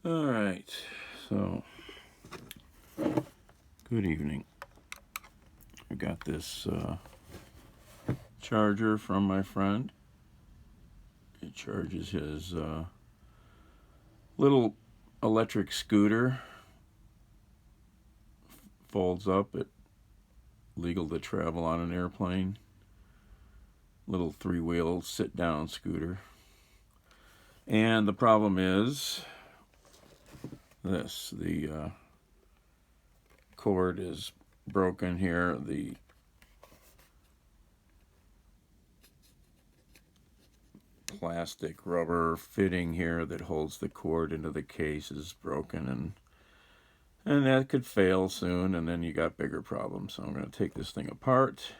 All right, so good evening. I got this charger from my friend. It charges his little electric scooter. Folds up. It's legal to travel on an airplane. Little three-wheel sit-down scooter. And the problem is this: the cord is broken here. The plastic rubber fitting here that holds the cord into the case is broken, and that could fail soon, and then you got bigger problems. So I'm going to take this thing apart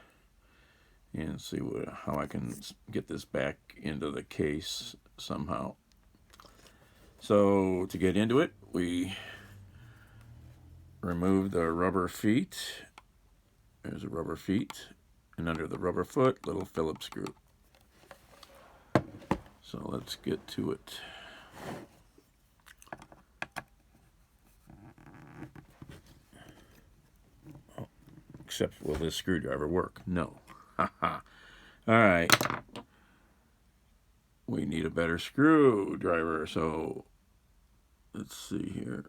and see how I can get this back into the case somehow. So to get into it, we remove the rubber feet. There's a rubber feet, and under the rubber foot, little Phillips screw. So let's get to it. Oh, except, will this screwdriver work? No. Haha. All right. We need a better screwdriver, so let's see here.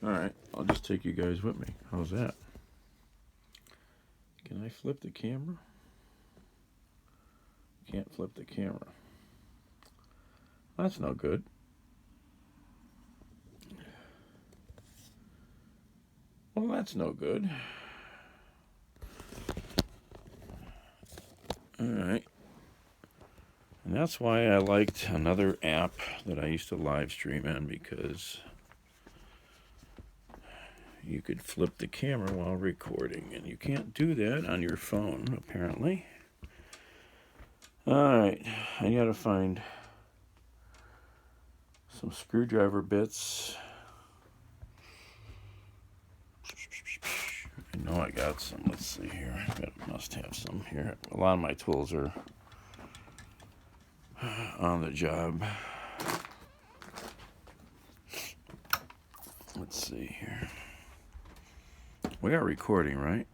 All right, I'll just take you guys with me. How's that? Can I flip the camera? Can't flip the camera. That's no good. Well, that's no good. All right. And that's why I liked another app that I used to live stream in, because you could flip the camera while recording, and you can't do that on your phone, apparently. All right, I gotta find some screwdriver bits. I know I got some. Let's see here. I must have some here. A lot of my tools are on the job. Let's see here. We are recording, right?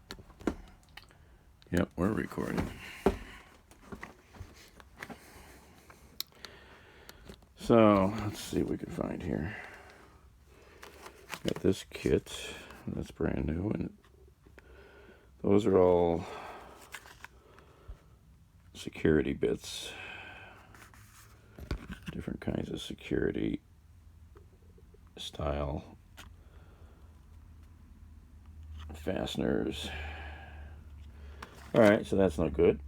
Yep, we're recording. So, let's see what we can find here. Got this kit. That's brand new, and those are all security bits. Different kinds of security style fasteners. Alright, so that's not good.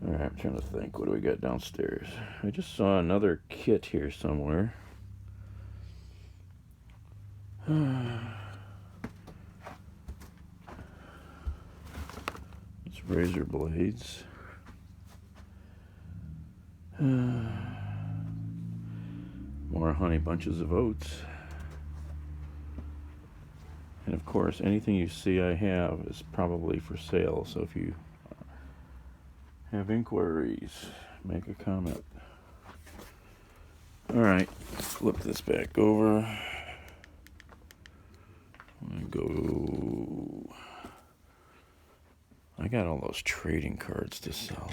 Alright, I'm trying to think. What do we got downstairs? I just saw another kit here somewhere. It's razor blades. More honey bunches of oats. And of course, anything you see I have is probably for sale. So if you have inquiries, make a comment. Alright, flip this back over. I got all those trading cards to sell.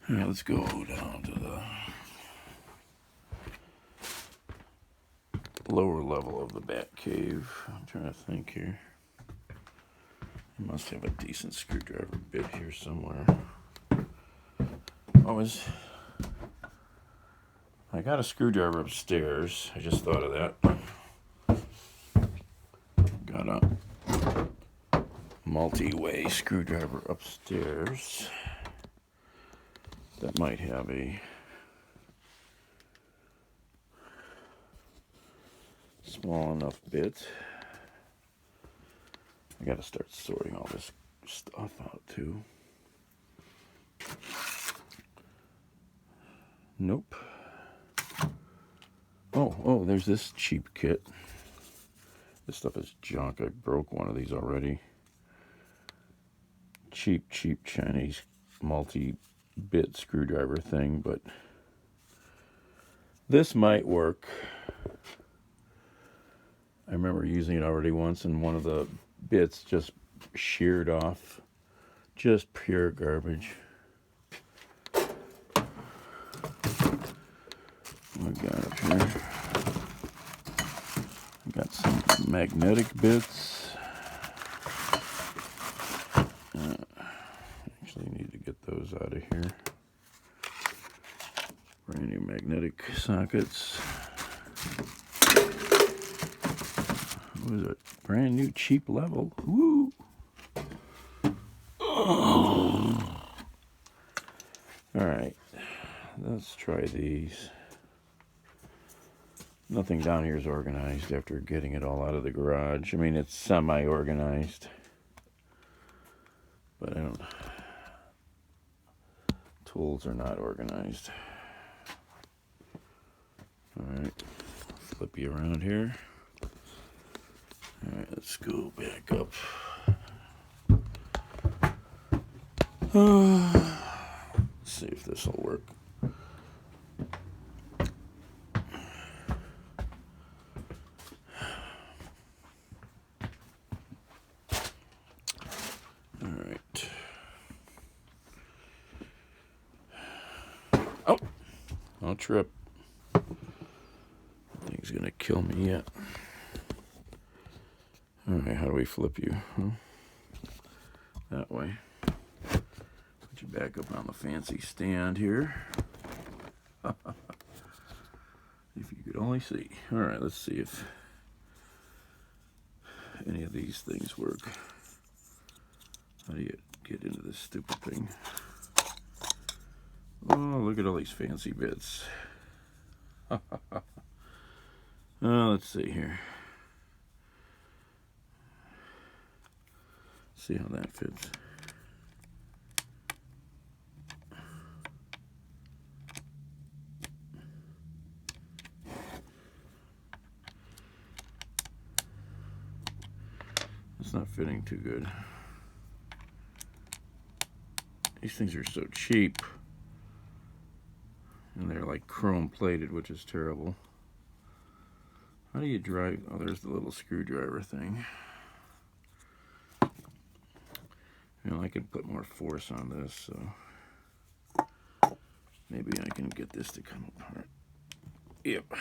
Yeah, let's go down to the lower level of the bat cave. I'm trying to think here. I must have a decent screwdriver bit here somewhere. I got a screwdriver upstairs. I just thought of that. Got a multi-way screwdriver upstairs that might have a small enough bit. I gotta start sorting all this stuff out too. Nope. Oh, there's this cheap kit. This stuff is junk. I broke one of these already. cheap Chinese multi-bit screwdriver thing, but this might work. I remember using it already once, and one of the bits just sheared off. Just pure garbage. What we got up here? We got some magnetic bits. Actually need to get those out of here. Brand new magnetic sockets. What is it? Brand new cheap level. Woo! Oh. All right, let's try these. Nothing down here is organized after getting it all out of the garage. I mean, it's semi-organized, but I don't. Tools are not organized. All right, flip you around here. All right, let's go back up. Let's see if this will work. All right. Oh, I'll trip. Thing's gonna kill me yet. All right, how do we flip you? Huh? That way. Put you back up on the fancy stand here. If you could only see. All right, let's see if any of these things work. How do you get into this stupid thing? Oh, look at all these fancy bits. Let's see here. See how that fits. It's not fitting too good. These things are so cheap. And they're like chrome plated, which is terrible. How do you drive? Oh, there's the little screwdriver thing. You know, I could put more force on this, so maybe I can get this to come apart. Yep.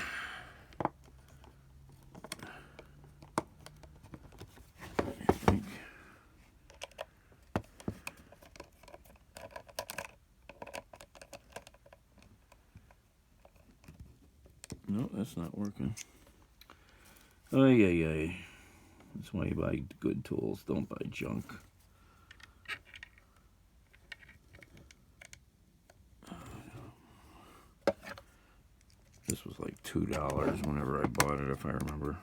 I think. No, that's not working. Oh, yeah. That's why you buy good tools, don't buy junk. This was like $2 whenever I bought it, if I remember.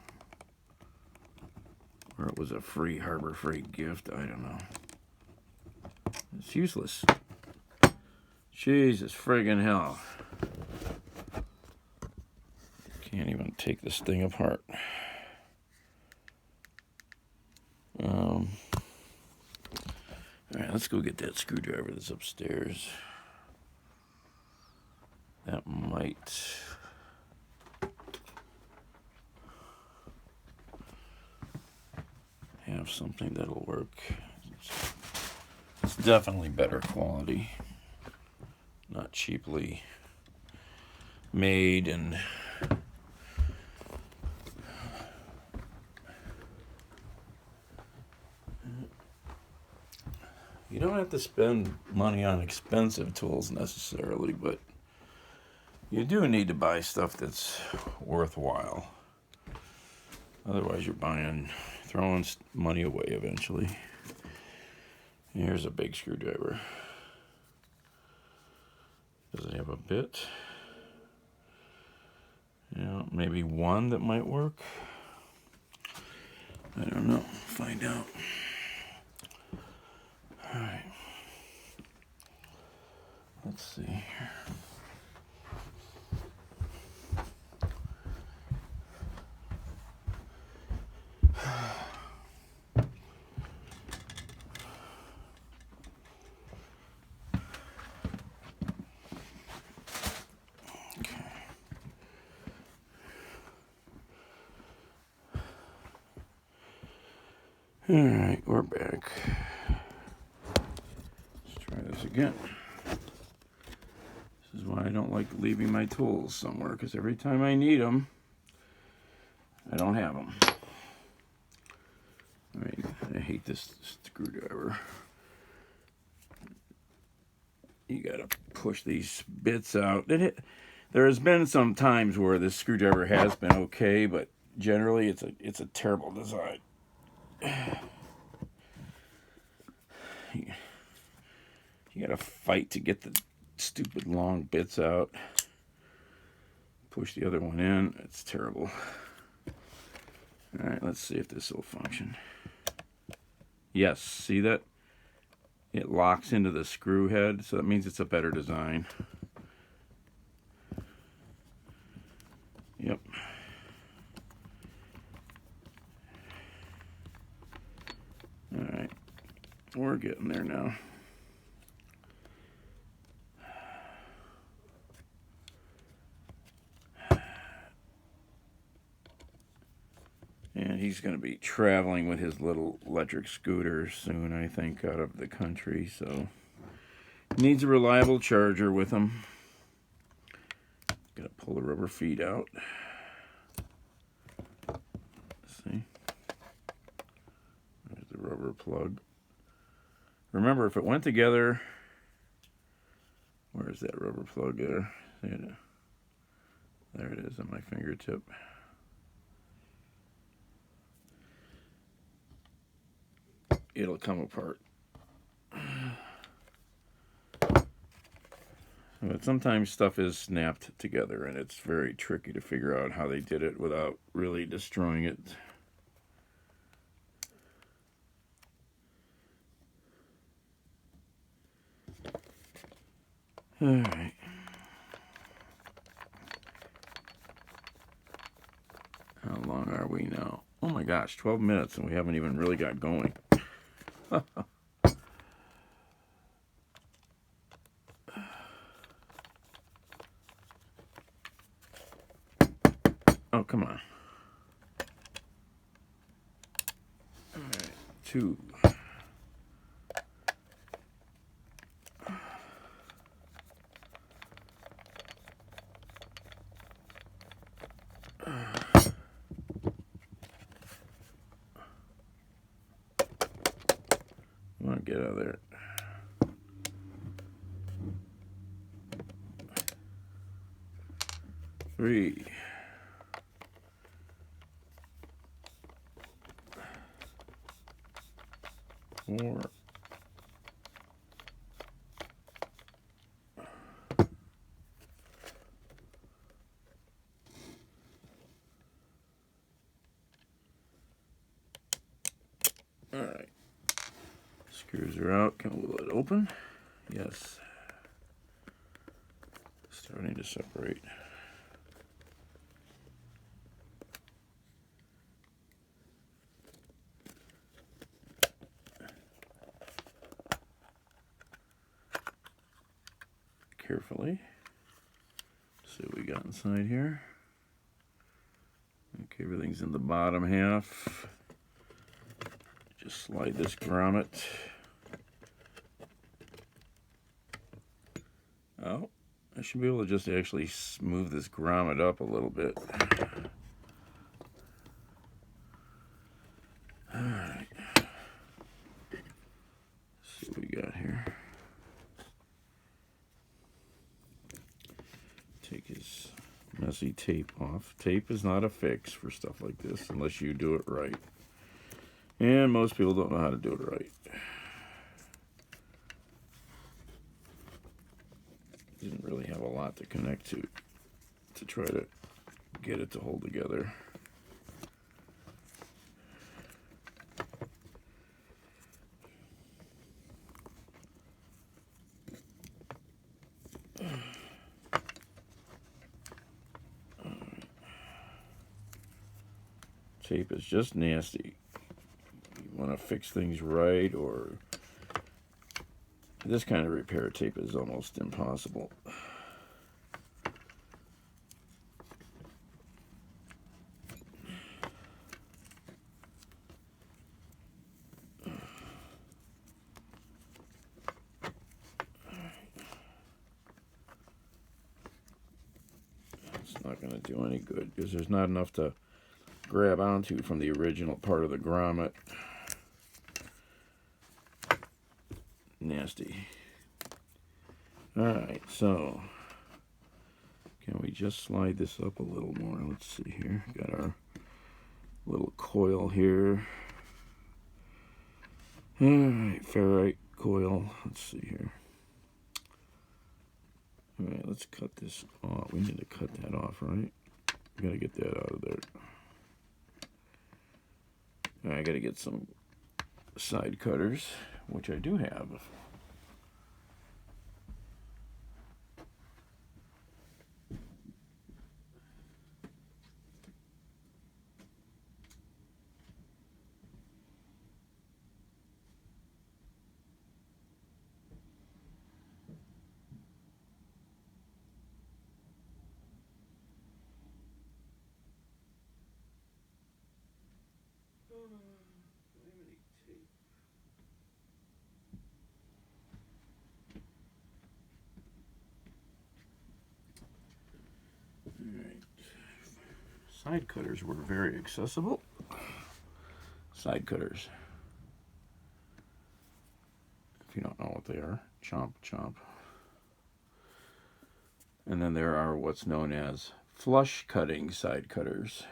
Or it was a free Harbor Freight gift, I don't know. It's useless. Jesus friggin' hell. Can't even take this thing apart. Alright, let's go get that screwdriver that's upstairs. That might have something that'll work. It's definitely better quality. Not cheaply made and you don't have to spend money on expensive tools necessarily, but you do need to buy stuff that's worthwhile. Otherwise, you're throwing money away eventually. Here's a big screwdriver. Does it have a bit? Yeah, maybe one that might work. I don't know. Find out. All right. Let's see here. Alright, we're back. Let's try this again. This is why I don't like leaving my tools somewhere, because every time I need them, I don't have them. I hate this screwdriver. You gotta push these bits out. There has been some times where this screwdriver has been okay, but generally it's a terrible design. You gotta fight to get the stupid long bits out. Push the other one in. It's terrible. Alright, let's see if this will function. Yes, see that? It locks into the screw head, so that means it's a better design. Yep. Alright, we're getting there now. And he's going to be traveling with his little electric scooter soon, I think, out of the country. So needs a reliable charger with him. Got to pull the rubber feet out. Let's see. There's the rubber plug. Remember, if it went together, where's that rubber plug there? There it is on my fingertip. It'll come apart. But sometimes stuff is snapped together, and it's very tricky to figure out how they did it without really destroying it. All right. How long are we now? Oh my gosh, 12 minutes, and we haven't even really got going. Oh, come on. All right, 2. I want to get out of there. 3. 4. All right. Screws are out. Will it open? Yes. Starting to separate. Carefully. See what we got inside here. Okay, everything's in the bottom half. Just slide this grommet. Oh, I should be able to just actually move this grommet up a little bit. All right. Let's see what we got here. Take his messy tape off. Tape is not a fix for stuff like this unless you do it right. And most people don't know how to do it right. Didn't really have a lot to connect to try to get it to hold together. Tape is just nasty. You want to fix things right, or this kind of repair, tape is almost impossible. Not going to do any good because there's not enough to grab onto from the original part of the grommet. Nasty. Alright, so can we just slide this up a little more? Let's see here. Got our little coil here. Alright, ferrite coil. Let's see here. Alright, let's cut this off. We need to cut that off, right? We gotta get that out of there. Alright, I gotta get some side cutters, which I do have. Side cutters were very accessible. Side cutters. If you don't know what they are, chomp, chomp. And then there are what's known as flush cutting side cutters.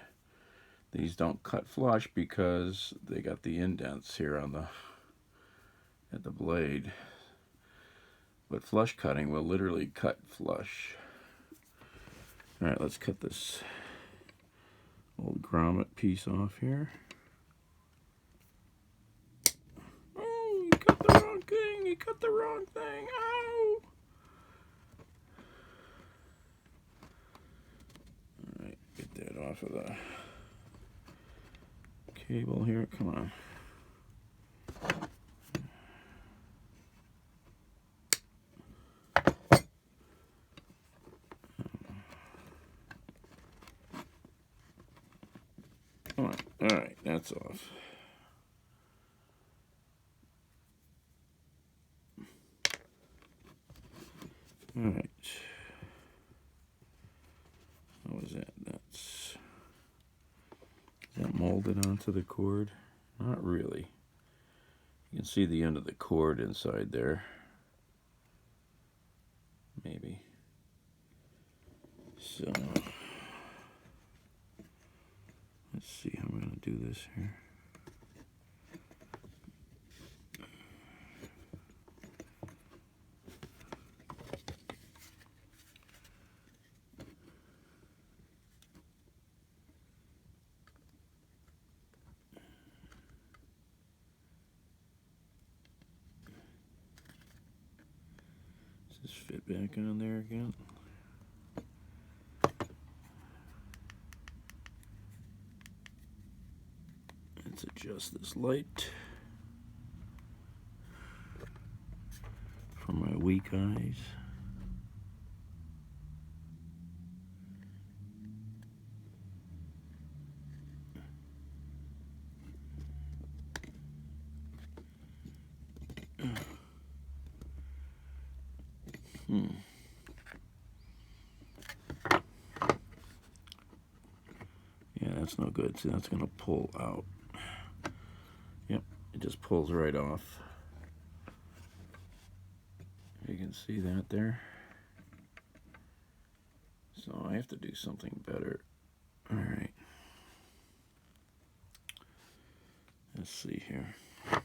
These don't cut flush because they got the indents here on at the blade. But flush cutting will literally cut flush. All right, let's cut this old grommet piece off here. Oh, you cut the wrong thing. You cut the wrong thing. Ow! All right, get that off of the cable here. Come on. Come on. All right, that's off. All right. What was that? Is that molded onto the cord? Not really. You can see the end of the cord inside there. Maybe. So, let's see how I'm going to do this here. Does this fit back on there again? Let's adjust this light for my weak eyes. Yeah, that's no good. See, that's going to pull out. Yep, it just pulls right off. You can see that there. So I have to do something better. All right. Let's see here. What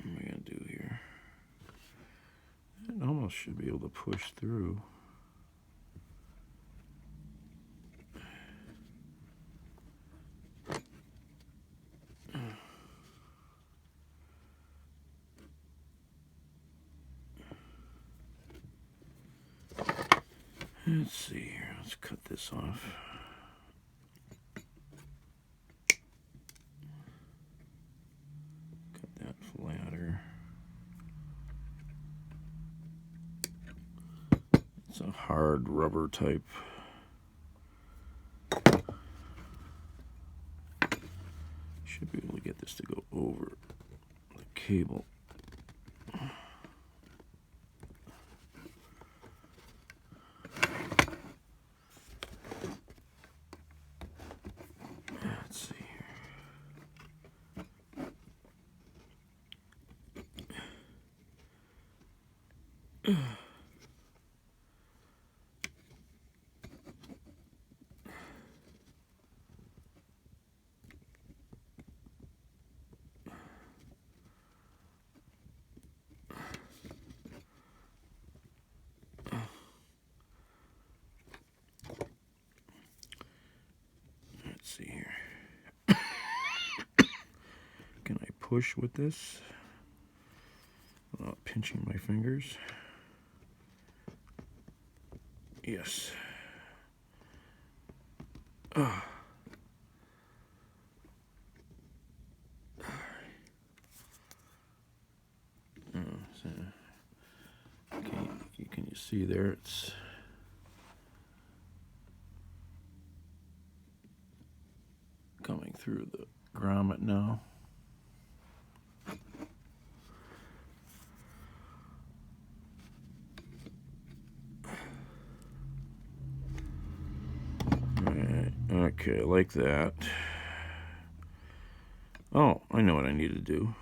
am I going to do here? It almost should be able to push through. Let's see here. Let's cut this off. Cut that flatter. It's a hard rubber type. Should be able to get this to go over. cable. Let's see here. Let's see here. Can I push with this without pinching my fingers? Yes. So, okay, can you see there? It's coming through the grommet now. Alright, okay, like that. Oh, I know what I need to do.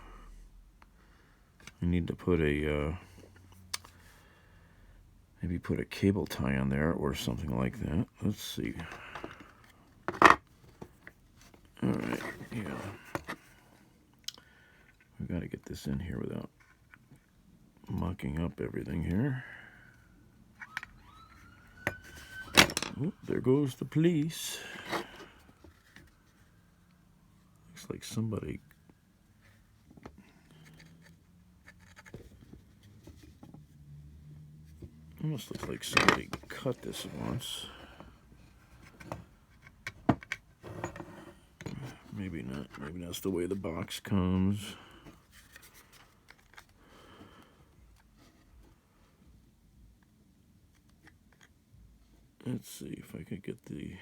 I need to put a, maybe put a cable tie on there or something like that. Let's see. Alright, yeah. We've got to get this in here without mucking up everything here. Oop, there goes the police. Looks like somebody... Almost looks like somebody cut this once. Maybe not. Maybe that's the way the box comes. Let's see if I could get the...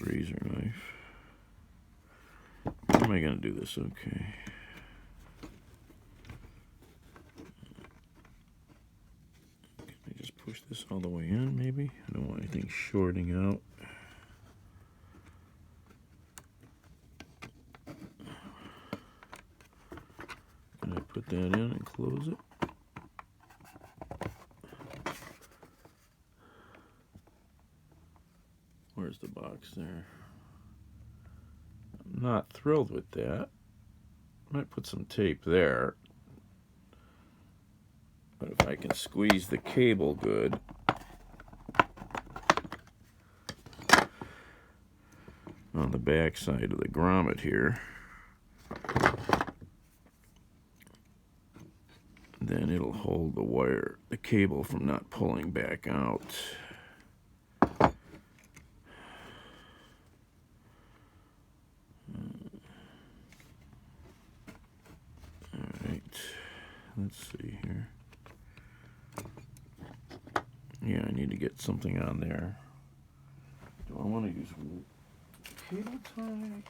Razor knife. How am I going to do this? Okay. Can I just push this all the way in, maybe? I don't want anything shorting out. Can I put that in and close it? Where's the box there? I'm not thrilled with that. Might put some tape there. But if I can squeeze the cable good, on the back side of the grommet here, then it'll hold the wire, the cable from not pulling back out. Let's see here. Yeah, I need to get something on there. Do I want to use cable tie?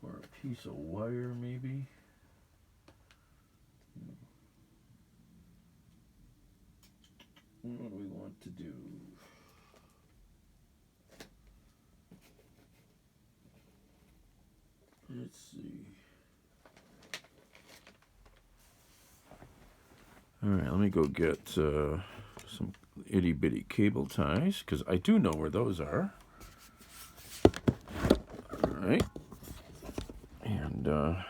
Or a piece of wire, maybe? What do we want to do? Let's see. All right, let me go get some itty-bitty cable ties, because I do know where those are. All right. And I'll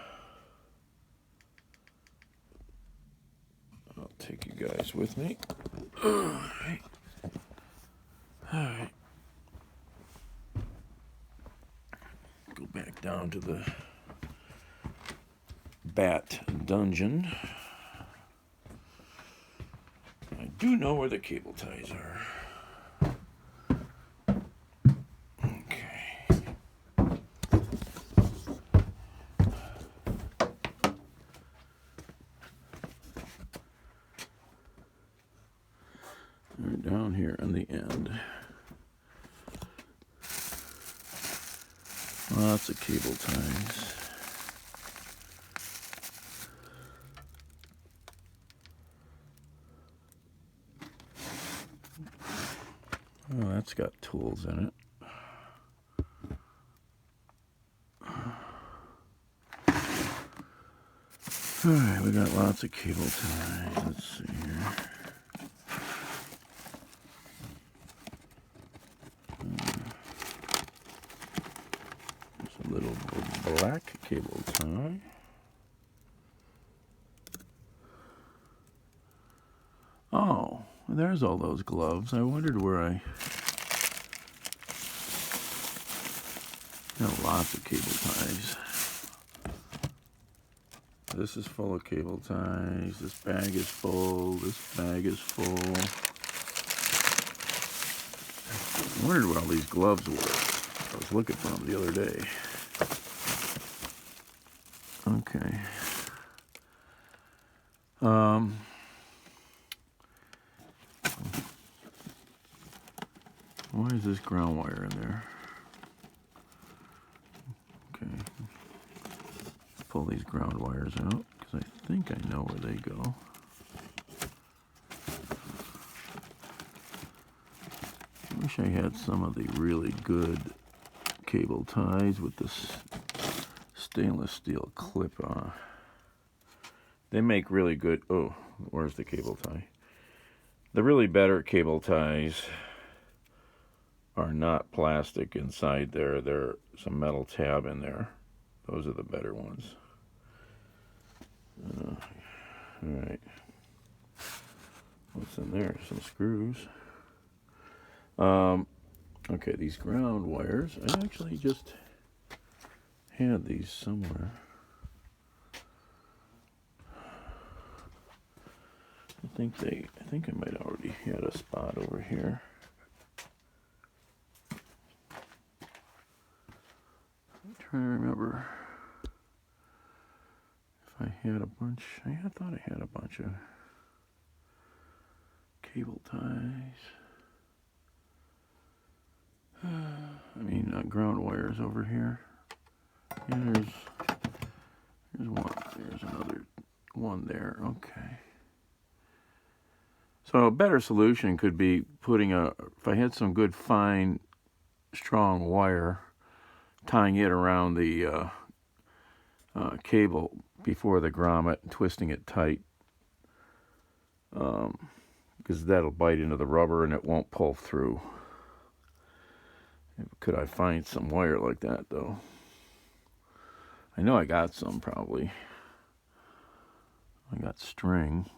take you guys with me. All right. All right. Go back down to the bat dungeon. I do know where the cable ties are. Okay. are down here on the end. Lots of cable ties. Oh, that's got tools in it. Alright, we got lots of cable ties. Let's see here. There's a little black cable tie. Oh, there's all those gloves. I wondered where I got lots of cable ties. This is full of cable ties. This bag is full. This bag is full. I wondered what all these gloves were. I was looking for them the other day. Okay. Why is this ground wire in there? Okay. Pull these ground wires out because I think I know where they go. I wish I had some of the really good cable ties with this stainless steel clip on. They make really good. Oh, where's the cable tie? The really better cable ties are not plastic inside there. There's some metal tab in there. Those are the better ones. All right. What's in there? Some screws. Okay, these ground wires. I actually just had these somewhere. I think I might have already had a spot over here. I'm trying to remember if I had a bunch. I thought I had a bunch of cable ties. I mean, ground wires over here. And there's one. There's another one there. Okay. So a better solution could be putting if I had some good fine, strong wire, tying it around the cable before the grommet and twisting it tight, because that'll bite into the rubber and it won't pull through. Could I find some wire like that, though? I know I got some, probably. I got string.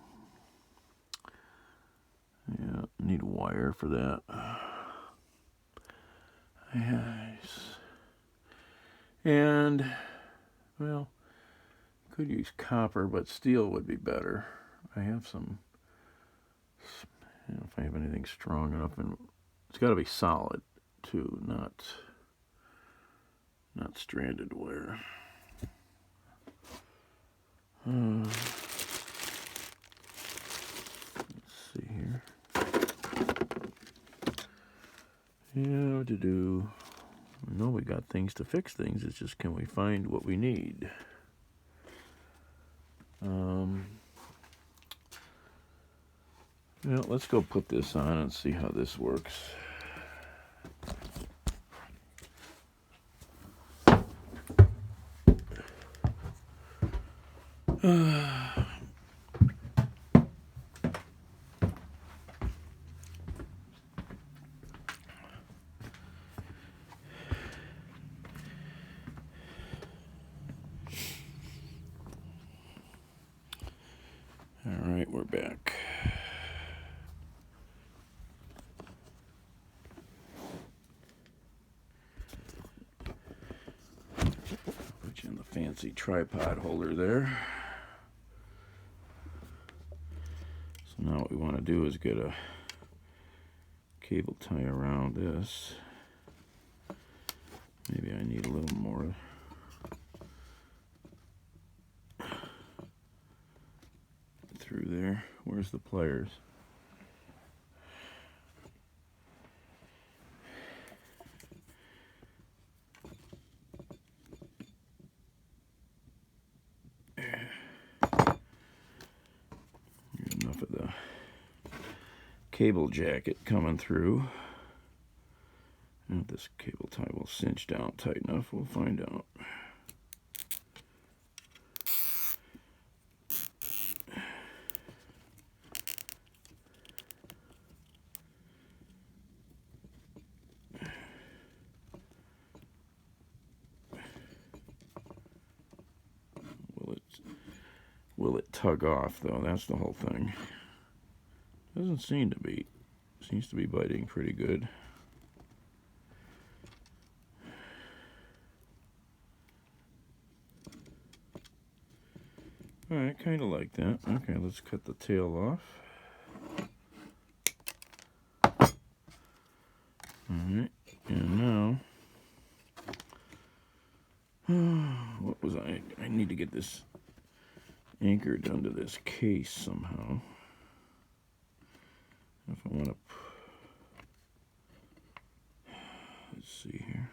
Yeah, need a wire for that. Yes. And, well, could use copper, but steel would be better. I have some, if I have anything strong enough, and it's got to be solid, too, not stranded wire. Let's see here. Yeah, what to do? I know we got things to fix things. It's just, can we find what we need? Well, let's go put this on and see how this works. All right, we're back. Put you in the fancy tripod holder there. So now what we want to do is get a cable tie around this. Maybe I need a little more. Through there. Where's the pliers? cable jacket coming through. And if this cable tie will cinch down tight enough, we'll find out. Will it tug off, though? That's the whole thing. Doesn't seem to be. Seems to be biting pretty good. Alright, kind of like that. Okay, let's cut the tail off. Alright, and now... what was I need to get this anchored under this case somehow. If I want to... let's see here.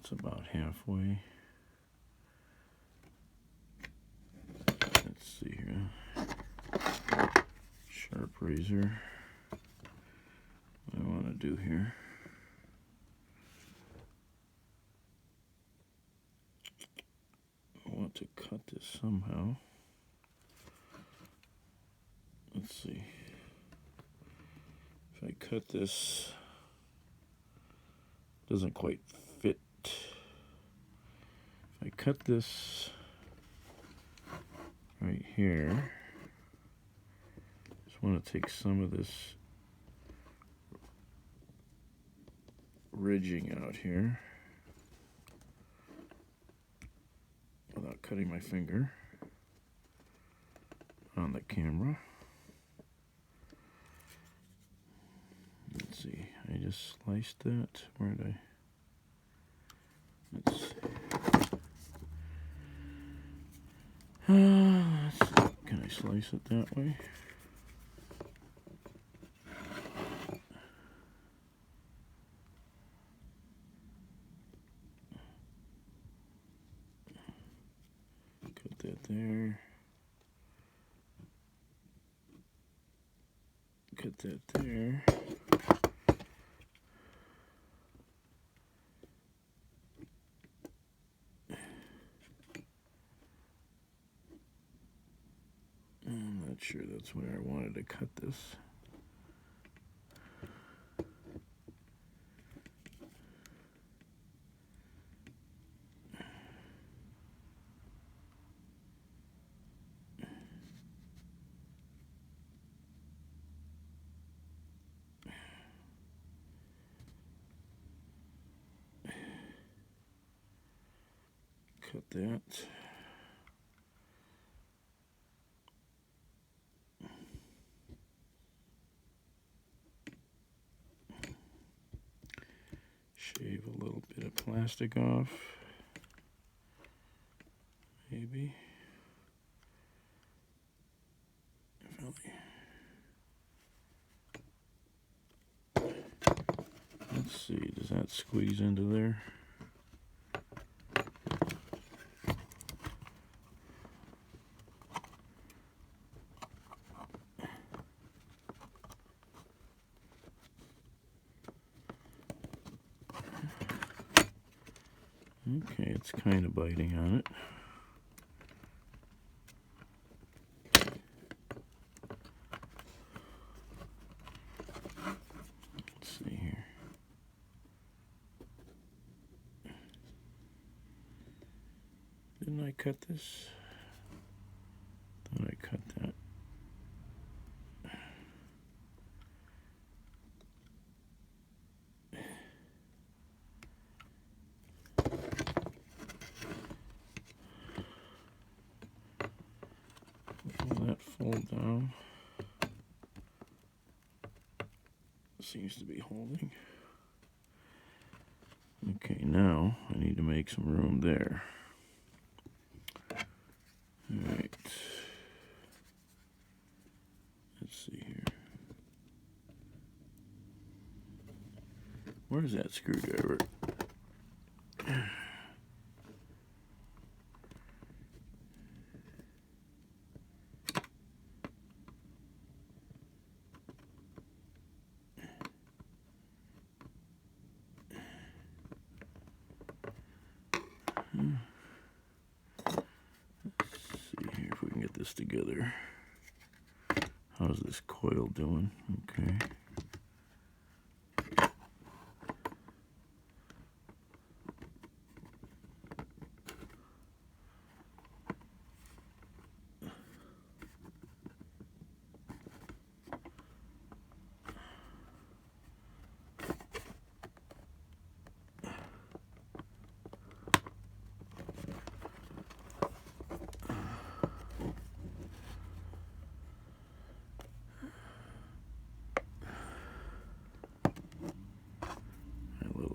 It's about halfway. Let's see here. Sharp razor. What I want to do here. I want to cut this somehow. Let's see. If I cut this, doesn't quite fit. If I cut this right here, just want to take some of this ridging out here without cutting my finger on the camera. Let's see, I just sliced that. Where did I? Let's see. Let's see. Can I slice it that way? Cut that there. Cut that there. I'm not sure that's where I wanted to cut this. Cut that. Shave a little bit of plastic off, maybe. Let's see, does that squeeze into there? Okay, it's kind of biting on it. Let's see here. Didn't I cut this? Thought I cut that. Will that fold down? Seems to be holding. Okay, now I need to make some room there. All right. Let's see here. Where's that screwdriver? together. How's this coil doing? Okay.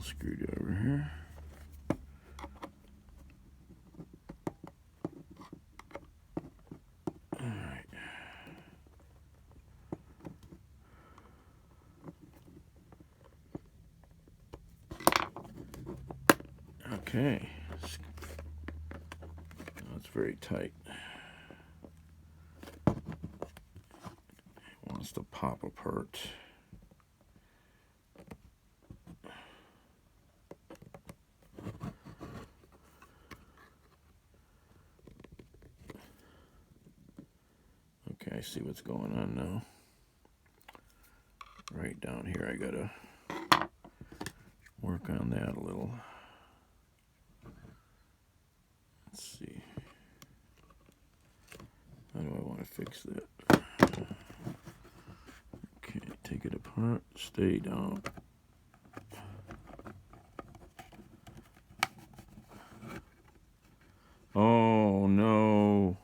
Screwdriver here. All right. Okay. That's very tight. It wants to pop apart. Okay, I see what's going on now. Right down here, I gotta work on that a little. Let's see. How do I want to fix that? Okay, take it apart, stay down. Oh no.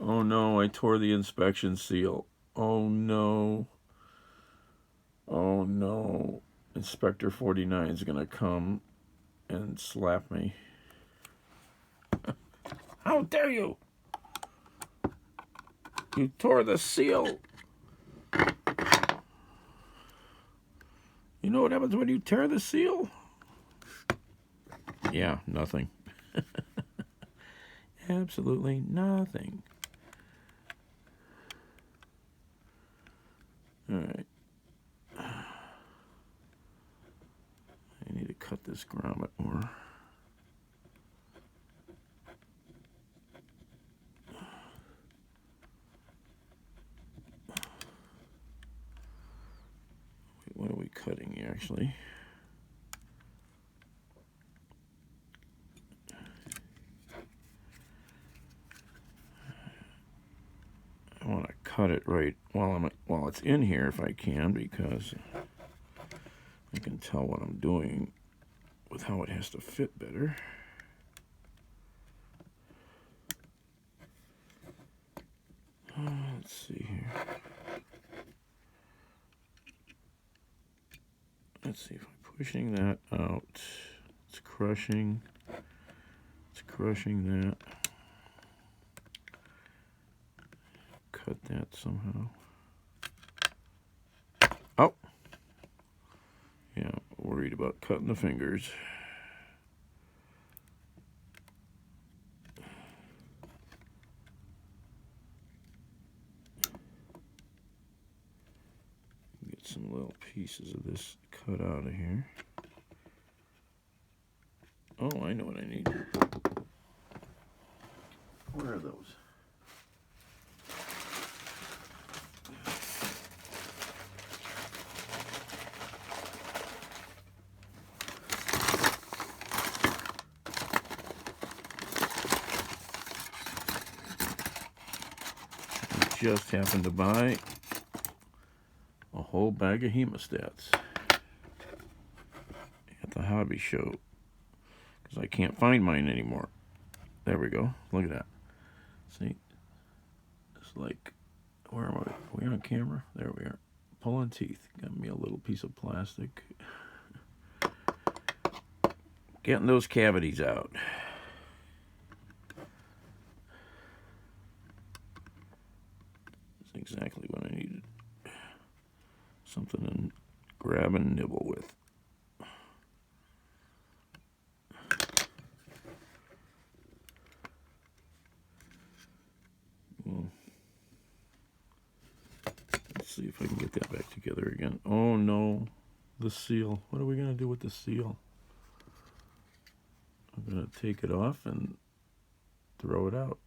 Oh no, I tore the inspection seal. Oh no. Oh no. Inspector 49 is gonna come and slap me. How dare you! You tore the seal! You know what happens when you tear the seal? Yeah, nothing. Absolutely nothing. Alright. I need to cut this grommet more. Wait, what are we cutting here, actually? I want to cut it right while it's in here if I can, because I can tell what I'm doing with how it has to fit better. Let's see here. Let's see if I'm pushing that out. It's crushing. It's crushing that. Cut that somehow. Oh! Yeah, worried about cutting the fingers. Get some little pieces of this cut out of here. Oh, I know what I need. Where are those? Just happened to buy a whole bag of hemostats at the hobby show because I can't find mine anymore. There we go. Look at that. See? It's like, where am I? Are we on camera? There we are. Pulling teeth. Got me a little piece of plastic. Getting those cavities out. Exactly what I needed. Something to grab and nibble with. Well, let's see if I can get that back together again. Oh no, the seal. What are we going to do with the seal? I'm going to take it off and throw it out.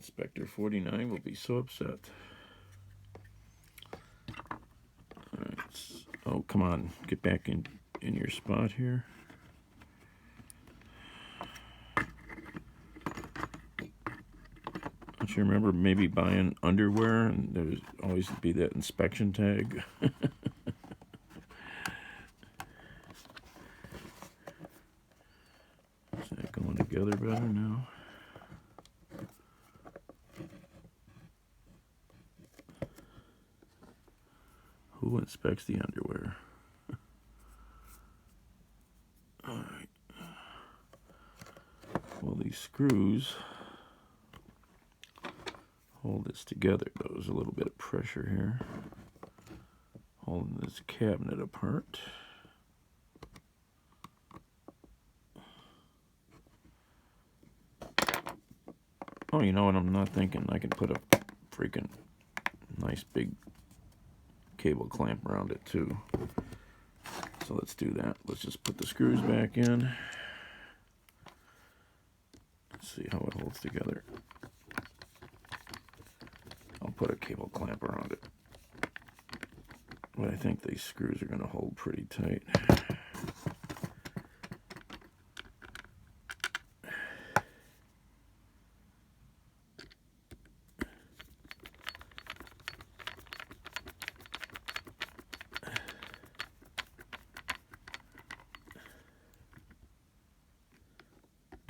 Inspector 49 will be so upset. All right. Oh, come on. Get back in your spot here. Don't you remember maybe buying underwear and there'd always be that inspection tag? Is that going together better now? Who inspects the underwear? All right. Well, these screws hold this together. There's a little bit of pressure here, holding this cabinet apart. Oh, you know what I'm not thinking? I can put a freaking nice big cable clamp around it too. So let's do that. Let's just put the screws back in. Let's see how it holds together. I'll put a cable clamp around it. But I think these screws are going to hold pretty tight.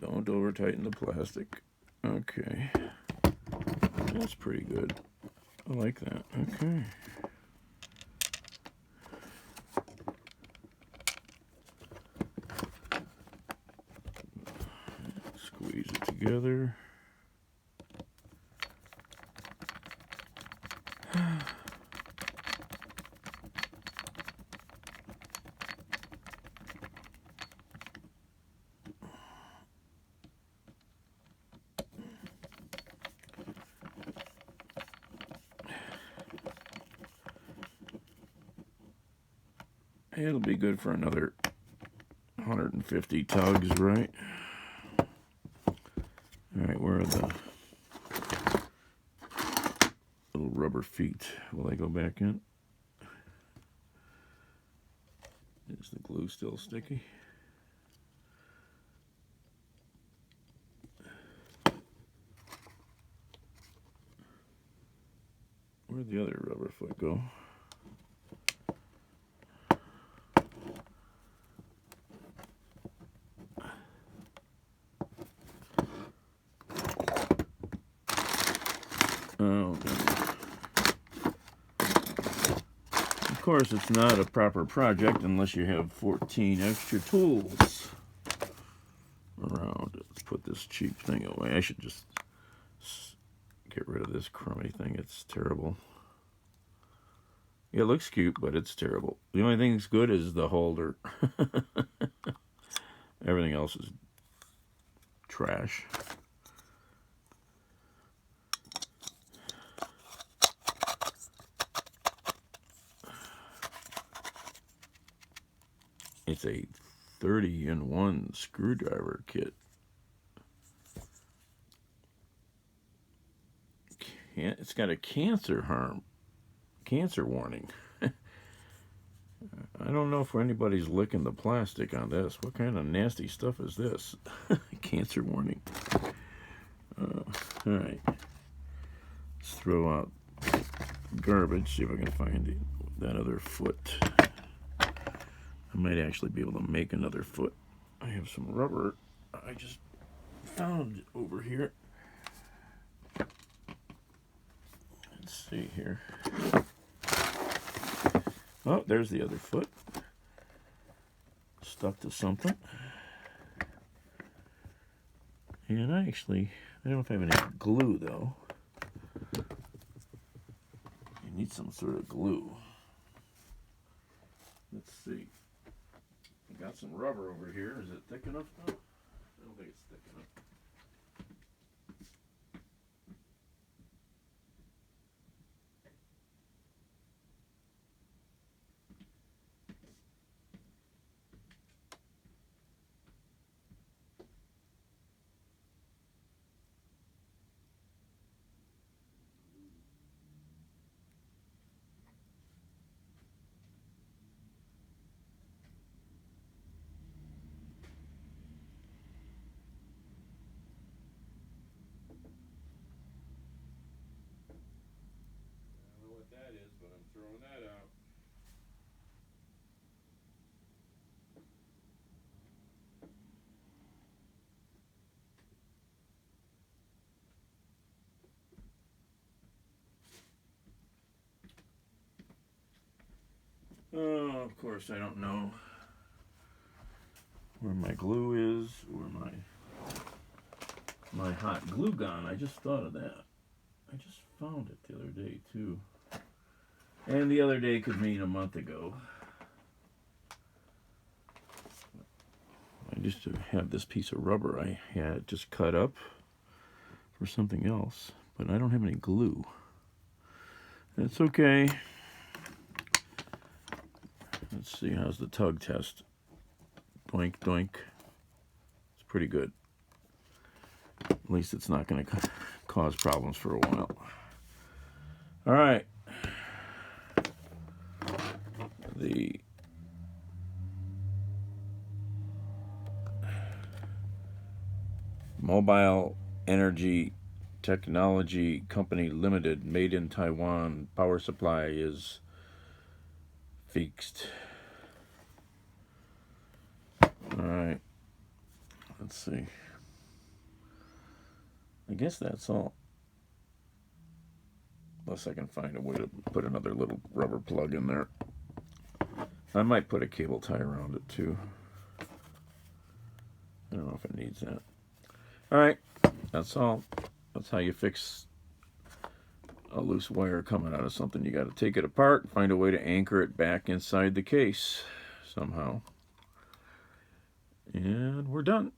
Don't over tighten the plastic. Okay. That's pretty good. I like that. Okay. Squeeze it together. It'll be good for another 150 tugs, right? Alright, where are the little rubber feet? Will they go back in? Is the glue still sticky? Where'd the other rubber foot go? Oh, of course, it's not a proper project unless you have 14 extra tools around. Let's put this cheap thing away. I should just get rid of this crummy thing. It's terrible. It looks cute, but it's terrible. The only thing that's good is the holder. Everything else is trash. It's a 30-in-1 screwdriver kit. It's got a cancer warning. I don't know if anybody's licking the plastic on this. What kind of nasty stuff is this? Cancer warning. All right. Let's throw out garbage, see if I can find that other foot. I might actually be able to make another foot. I have some rubber I just found over here. Let's see here. Oh, there's the other foot. Stuck to something. And I don't know if I have any glue though. You need some sort of glue. Let's see. Got some rubber over here. Is it thick enough though? I don't think it's thick enough. throwing that out. Oh, of course I don't know where my glue is, or my hot glue gun. I just thought of that. I just found it the other day too. And the other day could mean a month ago. I used to have this piece of rubber I had just cut up for something else, but I don't have any glue. That's okay. Let's see, how's the tug test? Doink, doink. It's pretty good. At least it's not going to cause problems for a while. All right. The Mobile Energy Technology Company Limited, made in Taiwan, power supply is fixed. All right. Let's see. I guess that's all. Unless I can find a way to put another little rubber plug in there. I might put a cable tie around it too. I don't know if it needs that. All right, that's all. That's how you fix a loose wire coming out of something. You got to take it apart, find a way to anchor it back inside the case somehow. And we're done.